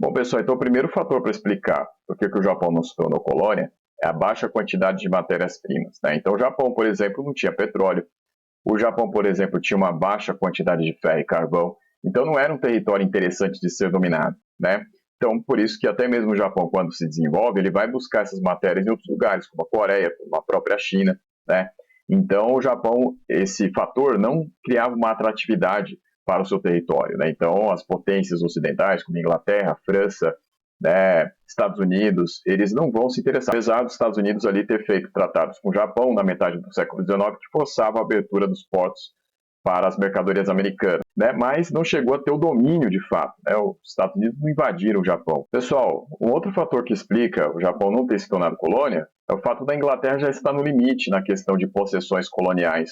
Bom, pessoal, então o primeiro fator para explicar por que o Japão não se tornou colônia é a baixa quantidade de matérias-primas, né? Então, o Japão, por exemplo, não tinha petróleo. O Japão, por exemplo, tinha uma baixa quantidade de ferro e carvão. Então, não era um território interessante de ser dominado, né? Então, por isso que até mesmo o Japão, quando se desenvolve, ele vai buscar essas matérias em outros lugares, como a Coreia, como a própria China, né? Então, o Japão, esse fator não criava uma atratividade para o seu território, né? Então, as potências ocidentais, como Inglaterra, França, né, Estados Unidos, eles não vão se interessar. Apesar dos Estados Unidos ali ter feito tratados com o Japão na metade do século XIX, que forçavam a abertura dos portos para as mercadorias americanas, né? Mas não chegou a ter o domínio de fato, né? Os Estados Unidos não invadiram o Japão. Pessoal, um outro fator que explica o Japão não ter se tornado colônia é o fato da Inglaterra já estar no limite na questão de possessões coloniais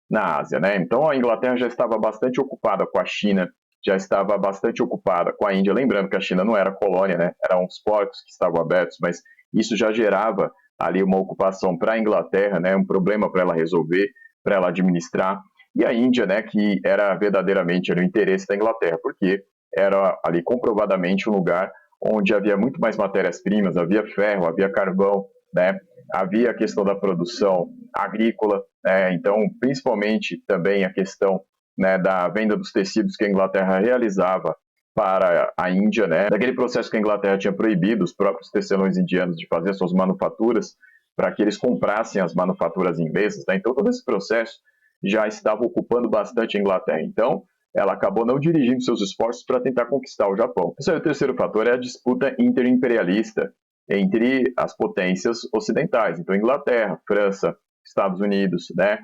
na Ásia, né? Então a Inglaterra já estava bastante ocupada com a China, já estava bastante ocupada com a Índia, lembrando que a China não era colônia, né? Eram os portos que estavam abertos, mas isso já gerava ali uma ocupação para a Inglaterra, né? Um problema para ela resolver, para ela administrar. E a Índia, né, que era verdadeiramente o interesse da Inglaterra, porque era ali comprovadamente um lugar onde havia muito mais matérias-primas, havia ferro, havia carvão, né, havia a questão da produção agrícola, né, então principalmente também a questão, né, da venda dos tecidos que a Inglaterra realizava para a Índia, né, daquele processo que a Inglaterra tinha proibido os próprios tecelões indianos de fazer suas manufaturas para que eles comprassem as manufaturas inglesas, né, então todo esse processo já estava ocupando bastante a Inglaterra. Então, ela acabou não dirigindo seus esforços para tentar conquistar o Japão. Esse é o terceiro fator, é a disputa interimperialista entre as potências ocidentais. Então, Inglaterra, França, Estados Unidos, né?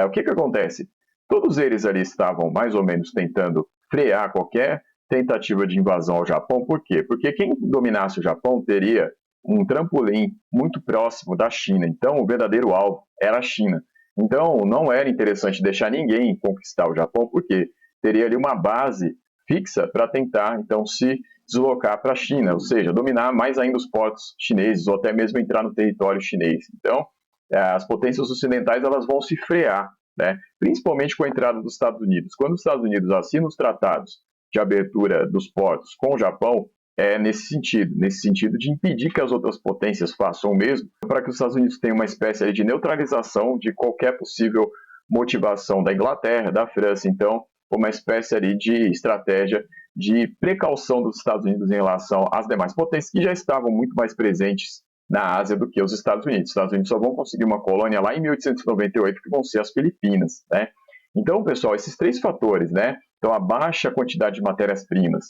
O que acontece? Todos eles ali estavam mais ou menos tentando frear qualquer tentativa de invasão ao Japão. Por quê? Porque quem dominasse o Japão teria um trampolim muito próximo da China. Então, o verdadeiro alvo era a China. Então, não era interessante deixar ninguém conquistar o Japão, porque teria ali uma base fixa para tentar, então, se deslocar para a China, ou seja, dominar mais ainda os portos chineses, ou até mesmo entrar no território chinês. Então, as potências ocidentais elas vão se frear, né? Principalmente com a entrada dos Estados Unidos. Quando os Estados Unidos assinam os tratados de abertura dos portos com o Japão, é nesse sentido de impedir que as outras potências façam o mesmo, para que os Estados Unidos tenham uma espécie de neutralização de qualquer possível motivação da Inglaterra, da França. Então, uma espécie ali de estratégia de precaução dos Estados Unidos em relação às demais potências que já estavam muito mais presentes na Ásia do que os Estados Unidos. Os Estados Unidos só vão conseguir uma colônia lá em 1898, que vão ser as Filipinas, né? Então, pessoal, esses três fatores, né? Então, a baixa quantidade de matérias-primas,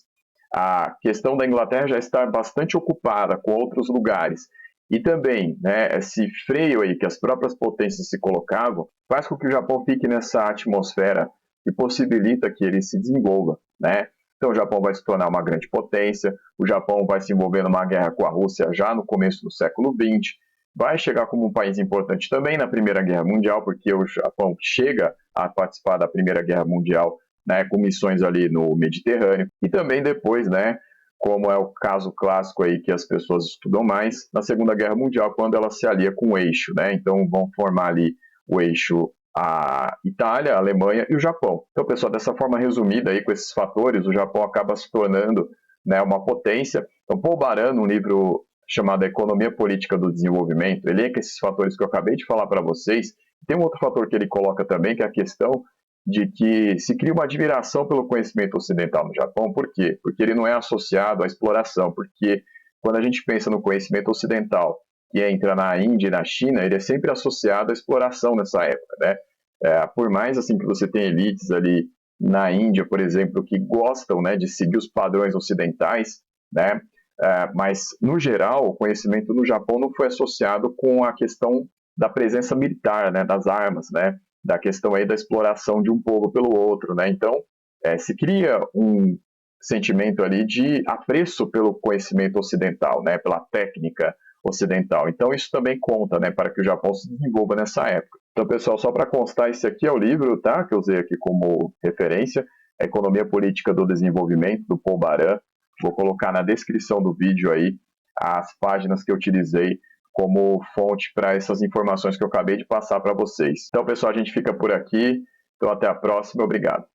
a questão da Inglaterra já estar bastante ocupada com outros lugares e também, né, esse freio aí que as próprias potências se colocavam faz com que o Japão fique nessa atmosfera que possibilita que ele se desenvolva, né? Então o Japão vai se tornar uma grande potência, o Japão vai se envolver numa guerra com a Rússia já no começo do século XX, vai chegar como um país importante também na Primeira Guerra Mundial, porque o Japão chega a participar da Primeira Guerra Mundial, né, com missões ali no Mediterrâneo, e também depois, né, como é o caso clássico aí que as pessoas estudam mais, na Segunda Guerra Mundial, quando ela se alia com o eixo, né, então vão formar ali o eixo a Itália, a Alemanha e o Japão. Então, pessoal, dessa forma resumida aí, com esses fatores, o Japão acaba se tornando, né, uma potência. Então, Paul Baran, num livro chamado Economia Política do Desenvolvimento, elenca esses fatores que eu acabei de falar para vocês. Tem um outro fator que ele coloca também, que é a questão de que se cria uma admiração pelo conhecimento ocidental no Japão. Por quê? Porque ele não é associado à exploração, porque quando a gente pensa no conhecimento ocidental, que entra na Índia e na China, ele é sempre associado à exploração nessa época, né? Por mais assim que você tenha elites ali na Índia, por exemplo, que gostam, né, de seguir os padrões ocidentais, né? Mas, no geral, o conhecimento no Japão não foi associado com a questão da presença militar, né, das armas, né? Da questão aí da exploração de um povo pelo outro, né? Então, se cria um sentimento ali de apreço pelo conhecimento ocidental, né? Pela técnica ocidental. Então, isso também conta, né? Para que o Japão se desenvolva nessa época. Então, pessoal, só para constar, esse aqui é o livro, tá? Que eu usei aqui como referência, Economia Política do Desenvolvimento, do Paul Baran. Vou colocar na descrição do vídeo aí as páginas que eu utilizei como fonte para essas informações que eu acabei de passar para vocês. Então, pessoal, a gente fica por aqui. Então, até a próxima. Obrigado.